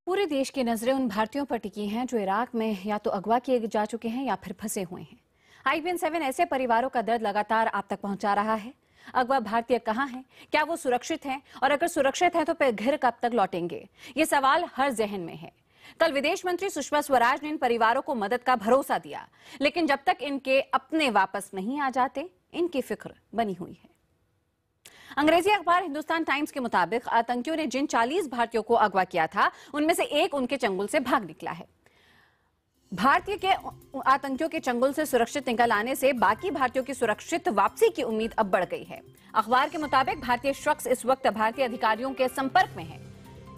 पूरे देश की नजरें उन भारतीयों पर टिकी हैं जो इराक में या तो अगवा किए जा चुके हैं या फिर फंसे हुए हैं। IBN-7 ऐसे परिवारों का दर्द लगातार आप तक पहुंचा रहा है। अगवा भारतीय कहां हैं? क्या वो सुरक्षित हैं? और अगर सुरक्षित हैं तो फिर घर कब तक लौटेंगे? ये सवाल हर जहन में है। कल विदेश मंत्री सुषमा स्वराज ने इन परिवारों को मदद का भरोसा दिया, लेकिन जब तक इनके अपने वापस नहीं आ जाते, इनकी फिक्र बनी हुई है। अंग्रेजी अखबार हिंदुस्तान टाइम्स के मुताबिक आतंकियों ने जिन 40 भारतीयों को अगवा किया था, उनमें से एक उनके चंगुल से भाग निकला है। भारतीय के आतंकियों के चंगुल से सुरक्षित निकल आने से बाकी भारतीयों की सुरक्षित वापसी की उम्मीद अब बढ़ गई है। अखबार के मुताबिक भारतीय शख्स इस वक्त भारतीय अधिकारियों के संपर्क में है।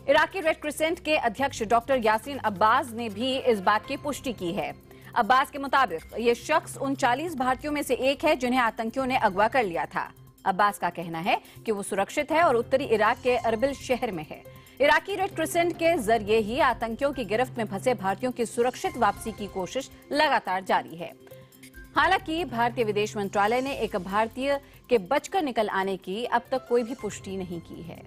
इराकी रेड क्रिसेंट के अध्यक्ष डॉक्टर यासीन अब्बास ने भी इस बात की पुष्टि की है। अब्बास के मुताबिक ये शख्स उन 40 भारतीयों में से एक है जिन्हें आतंकियों ने अगवा कर लिया था। अब्बास का कहना है कि वो सुरक्षित है और उत्तरी इराक के अरबिल शहर में है। इराकी रेड क्रिसेंट के जरिए ही आतंकियों की गिरफ्त में फंसे भारतीयों की सुरक्षित वापसी की कोशिश लगातार जारी है। हालांकि भारतीय विदेश मंत्रालय ने एक भारतीय के बचकर निकल आने की अब तक कोई भी पुष्टि नहीं की है।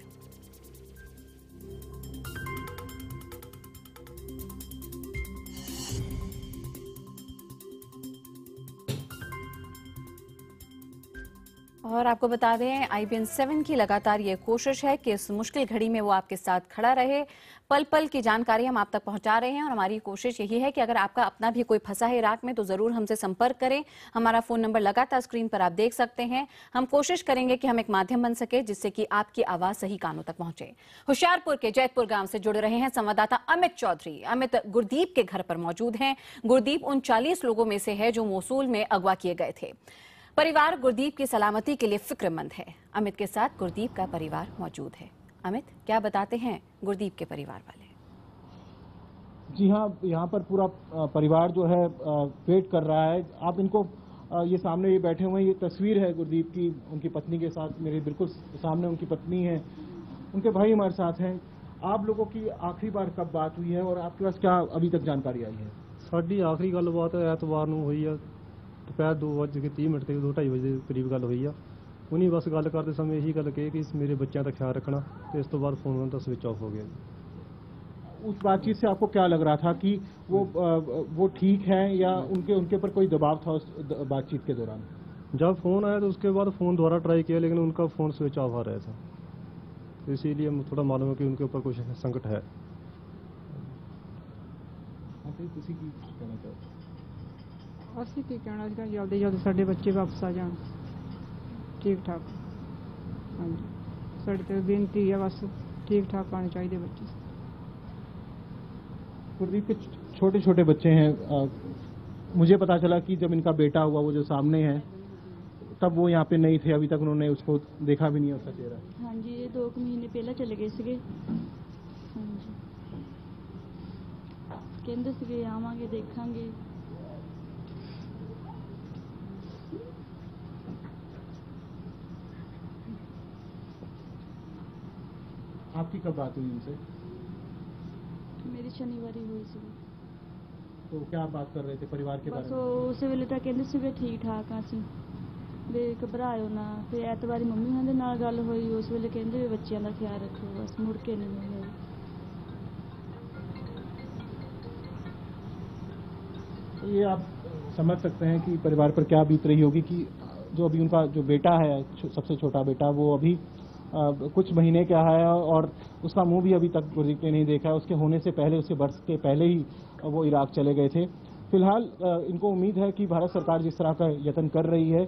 और आपको बता दें, IBN-7 की लगातार ये कोशिश है कि इस मुश्किल घड़ी में वो आपके साथ खड़ा रहे। पल पल की जानकारी हम आप तक पहुंचा रहे हैं और हमारी कोशिश यही है कि अगर आपका अपना भी कोई फंसा है इराक में तो जरूर हमसे संपर्क करें। हमारा फोन नंबर लगातार स्क्रीन पर आप देख सकते हैं। हम कोशिश करेंगे कि हम एक माध्यम बन सके जिससे कि आपकी आवाज सही कानों तक पहुंचे। होशियारपुर के जैतपुर गांव से जुड़ रहे हैं संवाददाता अमित चौधरी। अमित, गुरदीप के घर पर मौजूद हैं। गुरदीप उन 40 लोगों में से है जो मोसूल में अगवा किए गए थे। परिवार गुरदीप की सलामती के लिए फिक्रमंद है। अमित के साथ गुरदीप का परिवार मौजूद है। अमित, क्या बताते हैं गुरदीप के परिवार वाले? जी हाँ, यहाँ पर पूरा परिवार जो है वेट कर रहा है। आप इनको ये सामने ये बैठे हुए हैं, ये तस्वीर है गुरदीप की उनकी पत्नी के साथ। मेरे बिल्कुल सामने उनकी पत्नी है, उनके भाई हमारे साथ हैं। आप लोगों की आखिरी बार कब बात हुई है और आपके पास क्या अभी तक जानकारी आई है? ਸਾਡੀ ਆਖਰੀ ਗੱਲਬਾਤ ਐਤਵਾਰ ਨੂੰ ਹੋਈ ਆ। ਦੁਪਹਿਰ 2:30 ਤੇ 2:30 ਵਜੇ ਦੇ ਕਰੀਬ ਗੱਲ ਹੋਈ ਆ। ਉਹਨੀ ਬਸ ਗੱਲ ਕਰਦੇ ਸਮੇਂ ਇਹੀ ਗੱਲ ਕਹੀ ਕਿ ਮੇਰੇ ਬੱਚਿਆਂ ਦਾ ਖਿਆਲ ਰੱਖਣਾ ਤੇ ਇਸ ਤੋਂ ਬਾਅਦ ਫੋਨ ਉਹਨਾਂ ਦਾ ਸਵਿਚ ਆਫ ਹੋ ਗਿਆ। उस बातचीत से आपको क्या लग रहा था कि वो ठीक है या उनके ऊपर कोई दबाव था उस बातचीत के दौरान? जब फ़ोन आया तो उसके बाद फ़ोन दोबारा ट्राई किया लेकिन उनका फ़ोन स्विच ऑफ आ रहा था, तो इसीलिए थोड़ा मालूम है कि उनके ऊपर कुछ संकट है। ਅਸੀਂ ਕੀ ਕਹਿਣਾ ਸੀਗਾ, ਜਲਦੀ ਜਲਦੀ ਸਾਡੇ ਬੱਚੇ ਵਾਪਸ ਆ ਜਾਣ ਠੀਕ ਠਾਕ। ਹਾਂਜੀ, ਸਾਡੇ ਤੇ ਬੇਨਤੀ ਹੈ ਬਸ ठीक ठाक आने चाहिए बच्चे। गुरदीप के छोटे छोटे बच्चे हैं। मुझे पता चला कि जब इनका बेटा हुआ, वो जो सामने है, तब वो यहाँ पे नहीं थे। अभी तक उन्होंने उसको देखा भी नहीं, उसका चेहरा। हाँ जी, 2 महीने पहले चले गए सीगे। हाँ जी, कहते सीगे आवांगे देखांगे। आपकी कब बात हुई उनसे? मेरी शनिवार ही हुई सी। तो क्या बात कर रहे थे परिवार के बारे में? बस उस वेले तो कहते सीगे ठीक ठाक हाँ असीं भी घबराओ ना। फिर ऐतवारी मम्मी उन्हां दे नाल गल होई, उस वेले कहंदे भी बच्चियां दा ख्याल रखो, बस मुड़ के नहीं होया। तो ये आप समझ सकते हैं कि परिवार पर क्या बीत रही होगी कि जो अभी उनका जो बेटा है, सबसे छोटा बेटा, वो अभी कुछ महीने का है और उसका मुंह भी अभी तक गुरदीप ने नहीं देखा है। उसके होने से पहले, उसके बर्थ के पहले ही वो इराक चले गए थे। फिलहाल इनको उम्मीद है कि भारत सरकार जिस तरह का यत्न कर रही है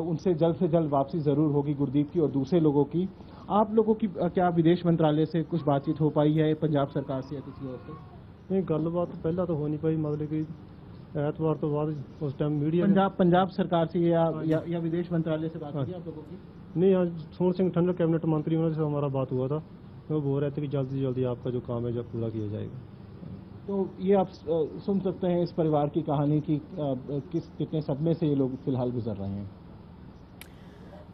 उनसे जल्द से जल्द वापसी जरूर होगी गुरदीप की और दूसरे लोगों की। आप लोगों की क्या विदेश मंत्रालय से कुछ बातचीत हो पाई है, पंजाब सरकार से या किसी और से? नहीं, गलबात पहला तो हो नहीं पाई, मतलब कि ऐतवार तो बाद उस टाइम मीडिया पंजाब सरकार से या विदेश मंत्रालय से बात हुई आप लोगों की? नहीं, हाँ, सोहन सिंह ठंडर कैबिनेट मंत्री, उन्होंने से हमारा बात हुआ था। वो बोल रहे थे कि जल्दी से जल्दी आपका जो काम है जब पूरा किया जाएगा। तो ये आप सुन सकते हैं इस परिवार की कहानी की कितने सदमे से ये लोग फिलहाल गुजर रहे हैं।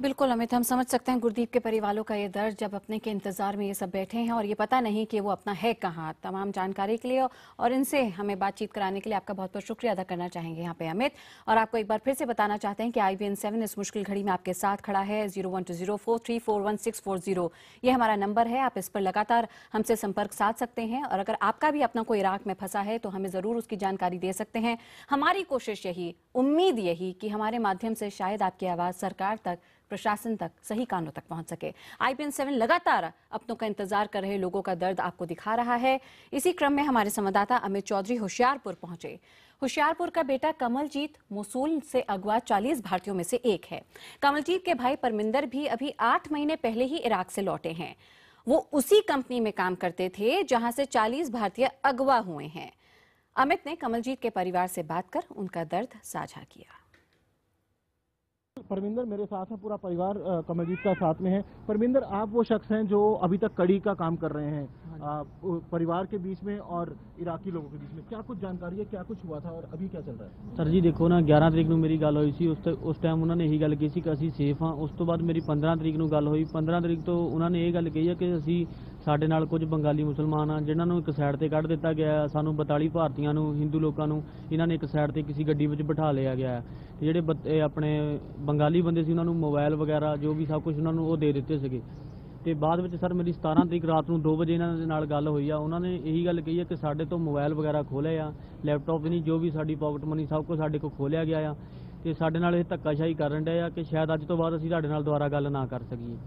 बिल्कुल अमित, हम समझ सकते हैं गुरदीप के परिवारों का ये दर्द जब अपने के इंतजार में ये सब बैठे हैं और ये पता नहीं कि वो अपना है कहाँ। तमाम जानकारी के लिए और इनसे हमें बातचीत कराने के लिए आपका बहुत बहुत शुक्रिया अदा करना चाहेंगे यहाँ पे अमित। और आपको एक बार फिर से बताना चाहते हैं कि IBN 7 इस मुश्किल घड़ी में आपके साथ खड़ा है। 012043411640 ये हमारा नंबर है, आप इस पर लगातार हमसे संपर्क साध सकते हैं। और अगर आपका भी अपना कोई इराक में फंसा है तो हमें जरूर उसकी जानकारी दे सकते हैं। हमारी कोशिश यही, उम्मीद यही कि हमारे माध्यम से शायद आपकी आवाज सरकार तक, प्रशासन तक, सही कानों तक पहुंच सके। IBN 7 लगातार अपनों का इंतजार कर रहे लोगों का दर्द आपको दिखा रहा है। इसी क्रम में हमारे संवाददाता अमित चौधरी होशियारपुर पहुंचे। होशियारपुर का बेटा कमलजीत मोसूल से अगवा 40 भारतीयों में से एक है। कमलजीत के भाई परमिंदर भी अभी 8 महीने पहले ही इराक से लौटे हैं। वो उसी कंपनी में काम करते थे जहां से 40 भारतीय अगवा हुए हैं। अमित ने कमलजीत के परिवार से बात कर उनका दर्द साझा किया। परमिंदर मेरे साथ है, पूरा परिवार कमलजीत का साथ में है। परमिंदर, आप वो शख्स हैं जो अभी तक कड़ी का काम कर रहे हैं परिवार के बीच में और इराकी लोगों के बीच में। क्या कुछ जानकारी है, क्या कुछ हुआ था और अभी क्या चल रहा है? सर जी देखो ना, 11 तरीक ਨੂੰ ਮੇਰੀ ਗੱਲ ਹੋਈ ਸੀ। ਉਸ ਟਾਈਮ ਉਹਨਾਂ ਨੇ ਇਹੀ ਗੱਲ ਕਹੀ ਸੀ ਕਿ ਅਸੀਂ ਸੇਫ ਹਾਂ। ਉਸ ਤੋਂ ਬਾਅਦ ਮੇਰੀ 15 ਤਰੀਕ ਨੂੰ ਗੱਲ ਹੋਈ। 15 ਤਰੀਕ ਤੋਂ ਉਹਨਾਂ ਨੇ ਇਹ ਗੱਲ ਕਹੀ ਹੈ ਕਿ ਅਸੀਂ ਸਾਡੇ ਨਾਲ ਕੁਝ ਬੰਗਾਲੀ ਮੁਸਲਮਾਨ ਆ ਜਿਨ੍ਹਾਂ ਨੂੰ ਇੱਕ ਸਾਈਡ ਤੇ ਕੱਢ ਦਿੱਤਾ ਗਿਆ। ਸਾਨੂੰ 42 ਭਾਰਤੀਆਂ ਨੂੰ, ਹਿੰਦੂ ਲੋਕਾਂ ਨੂੰ ਇਹਨਾਂ ਨੇ ਇੱਕ ਸਾਈਡ ਤੇ ਕਿਸੇ ਗੱਡੀ ਵਿੱਚ ਬਿਠਾ ਲਿਆ ਗਿਆ ਹੈ। ਤੇ ਜਿਹੜੇ ਆਪਣੇ ਬੰਗਾਲੀ ਬੰਦੇ ਸੀ ਉਹਨਾਂ ਨੂੰ ਮੋਬਾਈਲ ਵਗੈਰਾ ਜੋ ਵੀ ਸਭ ਕੁਝ ਉਹਨਾਂ ਨੂੰ ਉਹ ਦੇ ਦਿੱਤੇ ਸੀਗੇ। ਤੇ ਬਾਅਦ ਵਿੱਚ ਸਰ ਮੇਰੀ 17 ਤਰੀਕ ਰਾਤ ਨੂੰ 2 ਵਜੇ ਇਹਨਾਂ ਦੇ ਨਾਲ ਗੱਲ ਹੋਈ ਆ। ਉਹਨਾਂ ਨੇ ਇਹੀ ਗੱਲ ਕਹੀ ਹੈ ਕਿ ਸਾਡੇ ਤੋਂ ਮੋਬਾਈਲ ਵਗੈਰਾ ਖੋਲੇ ਆ, ਲੈਪਟਾਪ ਨਹੀਂ, ਜੋ ਵੀ ਸਾਡੀ ਪਾਕਟ ਮਨੀ ਸਭ ਕੁਝ ਸਾਡੇ ਕੋਲ ਖੋਲਿਆ ਗਿਆ ਆ। ਤੇ ਸਾਡੇ ਨਾਲ ਇਹ ਧੱਕਾਸ਼ਾਹੀ ਕਰਨ ਡਏ ਆ ਕਿ ਸ਼ਾਇਦ ਅੱਜ ਤੋਂ ਬਾਅਦ ਅਸੀਂ ਤੁਹਾਡੇ ਨਾਲ ਦੁਬਾਰਾ ਗੱਲ ਨਾ ਕਰ ਸਕੀਏ।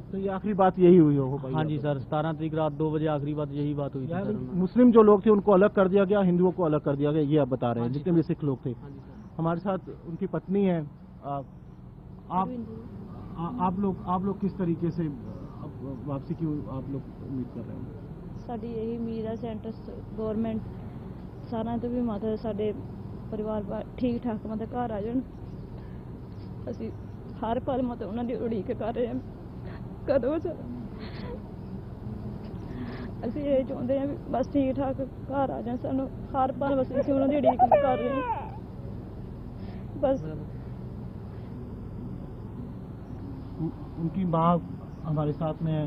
तो ये आखिरी बात यही हुई हो पाई? हाँ जी सर, 17 तरीक रात 2 बजे आखिरी बात यही बात हुई थी सर। मुस्लिम जो लोग थे उनको अलग कर दिया गया, हिंदुओं को अलग कर दिया गया, ये आप बता रहे हैं? जितने भी सिख लोग थे। हमारे साथ उनकी पत्नी है। आप लोग किस तरीके से वापसी की आप लोग उम्मीद कर रहे हैं? ਸਾਡੀ ਇਹੀ ਉਮੀਦ ਹੈ ਸੈਂਟਰ ਗਵਰਨਮੈਂਟ ਸਾਰਿਆਂ ਤੋਂ ਵੀ ਮਦਦ, ਸਾਡੇ ਪਰਿਵਾਰ ਠੀਕ ਠਾਕ ਮਤਲਬ ਘਰ ਆ ਜਾਣ। ਅਸੀਂ ਹਰ ਪਲ ਮਤਲਬ ਉਹਨਾਂ ਦੀ ਉਡੀਕ ਕਰ ਰਹੇ ਹਾਂ ਕਦੋਂ ਸਰ। ਅਸੀਂ ਇਹ ਚਾਹੁੰਦੇ ਹਾਂ ਵੀ ਬਸ ਠੀਕ ਠਾਕ ਘਰ ਆ ਜਾਣ ਸਾਨੂੰ। ਹਰ ਪਲ ਬਸ ਅਸੀਂ ਉਹਨਾਂ ਦੀ ਉਡੀਕ ਕਰ ਰਹੇ ਹਾਂ बस। उनकी माँ हमारे साथ में है।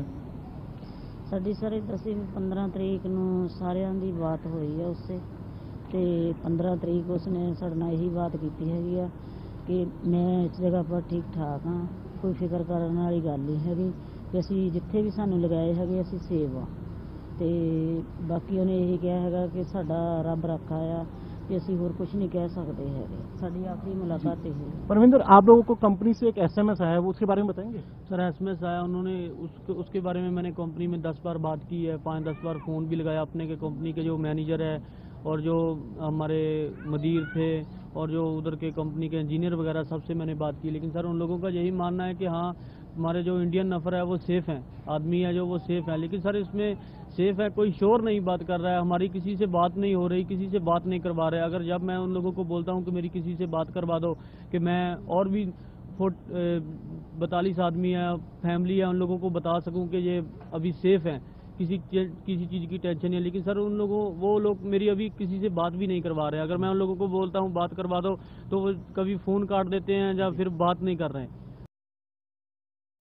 ਸਾਡੀ ਸਰ ਅਸੀਂ 15 ਤਰੀਕ ਨੂੰ ਸਾਰਿਆਂ ਦੀ ਬਾਤ ਹੋਈ ਹੈ ਉਸੇ ਤੇ 15 ਤਰੀਕ ਉਸਨੇ ਸਾਡੇ ਨਾਲ ਇਹੀ ਬਾਤ ਕੀਤੀ ਹੈਗੀ ਆ ਕਿ ਮੈਂ ਇਸ ਜਗ੍ਹਾ ਪਰ ਠੀਕ ਠਾਕ ਹਾਂ, ਕੋਈ ਫਿਕਰ ਕਰਨ ਵਾਲੀ ਗੱਲ ਨਹੀਂ ਹੈਗੀ ਕਿ ਅਸੀਂ ਜਿੱਥੇ ਵੀ ਸਾਨੂੰ ਲਗਾਏ ਹੈਗੇ ਅਸੀਂ ਸੇਵ ਆ। ਤੇ ਬਾਕੀ ਉਹਨੇ ਇਹੀ ਕਿਹਾ ਹੈਗਾ ਕਿ ਸਾਡਾ ਰੱਬ ਰੱਖਾ ਆ कि ਅਸੀਂ ਹੋਰ कुछ नहीं कह सकते हैं। साड़ी आखिरी मुलाकात है। परमिंदर, आप लोगों को कंपनी से एक SMS आया है, वो उसके बारे में बताएंगे? सर SMS आया, उन्होंने उसके बारे में मैंने कंपनी में 10 बार बात की है, 5-10 बार फ़ोन भी लगाया अपने के कंपनी के जो मैनेजर है और जो हमारे मदीर थे और जो उधर के कंपनी के इंजीनियर वगैरह सबसे मैंने बात की। लेकिन सर उन लोगों का यही मानना है कि हाँ हमारे जो इंडियन नफ़र है वो सेफ़ हैं, आदमी है जो वो सेफ़ है। लेकिन सर इसमें सेफ़ है कोई शोर नहीं बात कर रहा है, हमारी किसी से बात नहीं हो रही, किसी से बात नहीं करवा रहे। अगर जब मैं उन लोगों को बोलता हूँ कि मेरी किसी से बात करवा दो, कि मैं और भी 42 आदमी है, फैमिली है, उन लोगों को बता सकूँ कि ये अभी सेफ़ हैं, किसी चीज़ की टेंशन नहीं है। लेकिन सर वो लोग मेरी अभी किसी से बात भी नहीं करवा रहे हैं। अगर मैं उन लोगों को बोलता हूँ बात करवा दो तो वो कभी फ़ोन काट देते हैं या फिर बात नहीं कर रहे हैं।